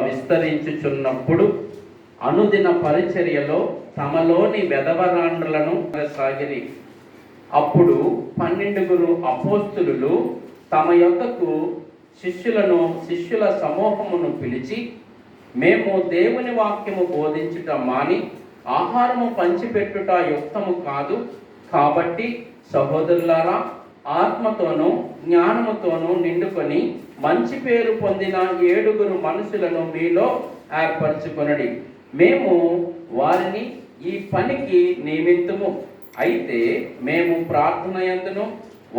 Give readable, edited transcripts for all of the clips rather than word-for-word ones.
విస్తరించుచున్నప్పుడు అనుదిన పరిచర్యలో తమలోని వెధవరాండ్రులను సాగిరి. అప్పుడు 12 అపోస్తలులు తమ యొద్దకు శిష్యుల సమూహమును పిలిచి, మేము దేవుని వాక్యము బోధించుట మాని ఆహారము పంచిపెట్టుట యుక్తము కాదు. కాబట్టి సహోదరులారా, ఆత్మతోనూ జ్ఞానముతోనూ నిండుకొని మంచి పేరు పొందిన 7 మనుషులను మీలో ఏర్పరచుకొనడి. మేము వారిని ఈ పనికి నియమింతుము. అయితే మేము ప్రార్థన యందును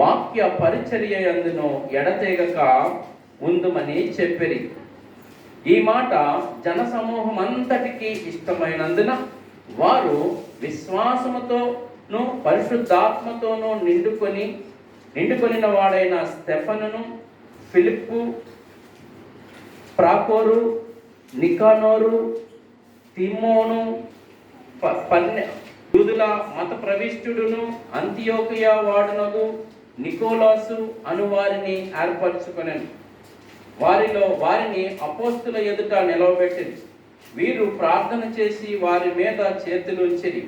వాక్య పరిచర్య యందును ఎడతెగక ఉందుమని చెప్పిరి. ఈ మాట జనసమూహం అంతటికీ ఇష్టమైనందున వారు విశ్వాసముతోనూ పరిశుద్ధాత్మతోనూ నిండుకొనిన వాడైన స్టెఫనును, ఫిలిప్పు, ప్రాకోరు, నికానోరు, తిమోను, యూదుల మత ప్రవిష్టుడును అంతియోకియ వాడునగు నికోలాసు అను వారిని ఏర్పరచుకొనెను. వారిని అపోస్తుల ఎదుట నిలవబెట్టింది. వీరు ప్రార్థన చేసి వారి మీద చేతులుంచిరి.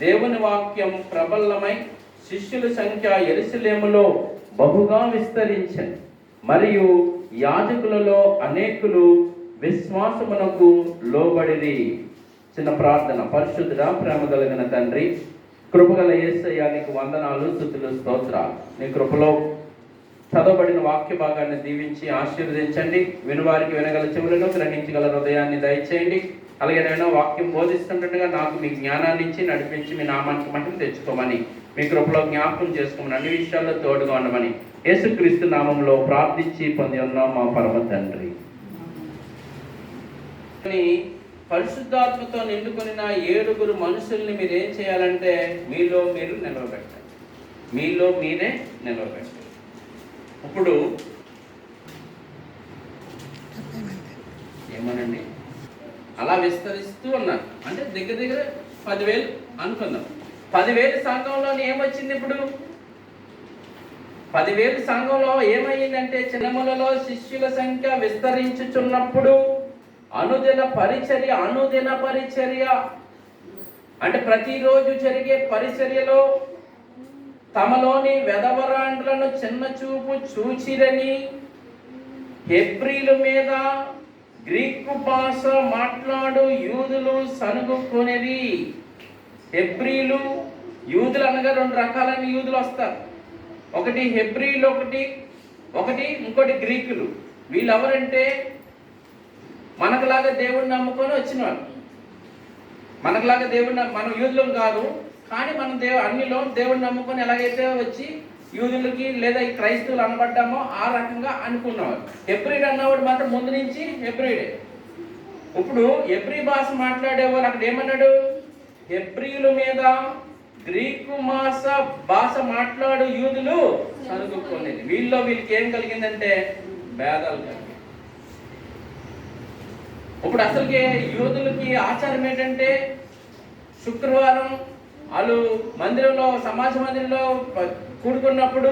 దేవుని వాక్యం ప్రబలమై శిష్యుల సంఖ్య యెరూషలేములో బహుగా విస్తరించింది. మరియు యాజకులలో అనేకులు విశ్వాసమునకు లోబడిరి. చిన్న ప్రార్థన. పరిశుద్ధుడా, ప్రేమ కలిగిన తండ్రి, కృపగల యేసయ్య, నీకు వందనాలు, స్తుతులు, స్తోత్రాలు. నీ కృపలో చదవబడిన వాక్య భాగాన్ని దీవించి ఆశీర్వదించండి. వినువారికి వినగల చెవులను, గ్రహించగల హృదయాన్ని దయచేయండి. అలాగే నేను వాక్యం బోధిస్తుండగా నాకు మీ జ్ఞానాన్ని ఇచ్చి నడిపించి మీ నామానికి మహిమ తెచ్చుకోమని, మీ కృపలో జ్ఞాపకం చేసుకోమని, అన్ని విషయాల్లో తోడుగా ఉండమని యేసుక్రీస్తు నామంలో ప్రార్థించి పొంది ఉన్నాం మా పరమ తండ్రి. పరిశుద్ధాత్మతో నిండుకొనిన 7 మనుషుల్ని మీరు ఏం చేయాలంటే మీలో మీరు నిలవబెట్టాలి. మీలో మీరే నిలవబెట్టాలి. ఇప్పుడు ఏమనండి, అలా విస్తరిస్తూ ఉన్నారు. అంటే దగ్గర 10,000 అనుకుందాం. 10,000 సంఘంలో ఏమొచ్చింది? ఇప్పుడు 10,000 సంఘంలో ఏమయ్యిందంటే, చిన్నములలో శిష్యుల సంఖ్య విస్తరించుచున్నప్పుడు అనుదిన పరిచర్య అంటే ప్రతిరోజు జరిగే పరిచర్యలో తమలోని వెధవరాండ్రులను చిన్న చూపు చూచిరని హెబ్రీల మీద గ్రీకు భాష మాట్లాడు యూదులు సనుగుకొనిరి. హెబ్రీలు, యూదులు అనగా 2 రకాలైన యూదులు వస్తారు. ఒకటి హెబ్రీలు, ఒకటి ఇంకోటి గ్రీకులు. వీళ్ళు ఎవరంటే మనకులాగా దేవుడిని నమ్ముకొని వచ్చిన వాళ్ళు. మనకులాగా మనం యూదులం కాదు, కానీ మనం అన్నిలో దేవుడిని నమ్ముకొని ఎలాగైతే వచ్చి యూదులకి లేదా ఈ క్రైస్తవులు అనబడ్డామో ఆ రకంగా అనుకున్నవారు. హెబ్రీడ్ అన్నవాడు మాత్రం ముందు నుంచి హెబ్రీడే. ఇప్పుడు హెబ్రీ భాష మాట్లాడేవాళ్ళు అక్కడ ఏమన్నాడు? హెబ్రీల మీద గ్రీకు భాష మాట్లాడు యూదులు చదువుకోలేదు. వీళ్ళకి ఏం కలిగిందంటే భేదాలు కలిగింది. ఇప్పుడు అసలుకి యూదులకి ఆచారం ఏంటంటే, శుక్రవారం వాళ్ళు సమాజ మందిరంలో కూడుకున్నప్పుడు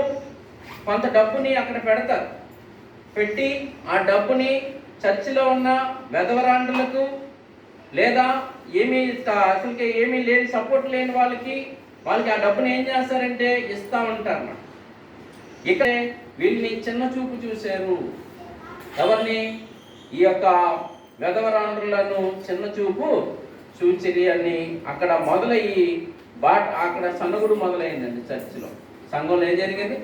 కొంత డబ్బుని అక్కడ పెడతారు. పెట్టి ఆ డబ్బుని చర్చిలో ఉన్న వెధవరాండ్రులకు లేదా అసలుకి ఏమీ లేని సపోర్ట్ లేని వాళ్ళకి ఆ డబ్బుని ఏం చేస్తారంటే ఇస్తూ ఉంటారు అన్నమాట. ఇక్కడ వీళ్ళని చిన్న చూపు చూశారు. ఎవరిని? ఈ యొక్క వెధవరాండ్రులను చిన్న చూపు చూచిరి అని అక్కడ మొదలయ్యి అక్కడ సనుగుడు మొదలైందండి. చర్చిలో సంఘంలో ఏం జరిగింది?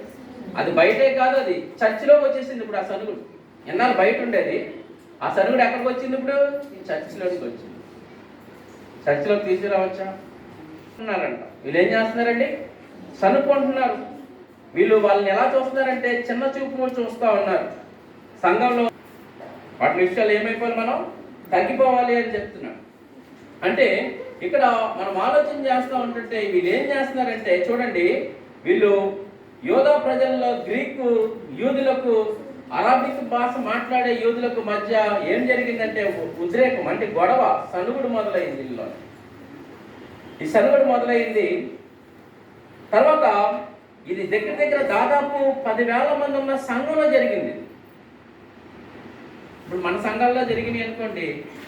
అది బయటే కాదు, అది చర్చిలోకి వచ్చేసింది. ఇప్పుడు ఆ సనుగుడు ఎన్నాళ్ళు బయట ఉండేది, ఆ సనుగుడు ఎక్కడికి వచ్చింది? ఇప్పుడు చర్చిలోకి వచ్చింది. చర్చిలోకి తీసుకురావచ్చా ఉన్నారంట. వీళ్ళు ఏం చేస్తున్నారండి? సనుక్కుంటున్నారు. వాళ్ళని ఎలా చూస్తున్నారంటే చిన్న చూపు చూస్తూ ఉన్నారు. సంఘంలో వాటి విషయాలు ఏమైపోవాలి, మనం తగ్గిపోవాలి అని చెప్తున్నాడు. అంటే ఇక్కడ మనం ఆలోచన చేస్తూ ఉంటుంటే వీళ్ళు ఏం చేస్తున్నారంటే, చూడండి, వీళ్ళు యోధా ప్రజల్లో గ్రీకు యూదులకు, అరబిక్ భాష మాట్లాడే యూదులకు మధ్య ఏం జరిగిందంటే ఉద్రేకం, అంటే గొడవ, సనుగుడు మొదలైంది. వీళ్ళలో ఈ సనుగుడు మొదలైంది. తర్వాత ఇది దగ్గర దాదాపు 10,000 మంది ఉన్న సంఘంలో జరిగింది. ఇప్పుడు మన సంఘాల్లో జరిగినాయి అనుకోండి,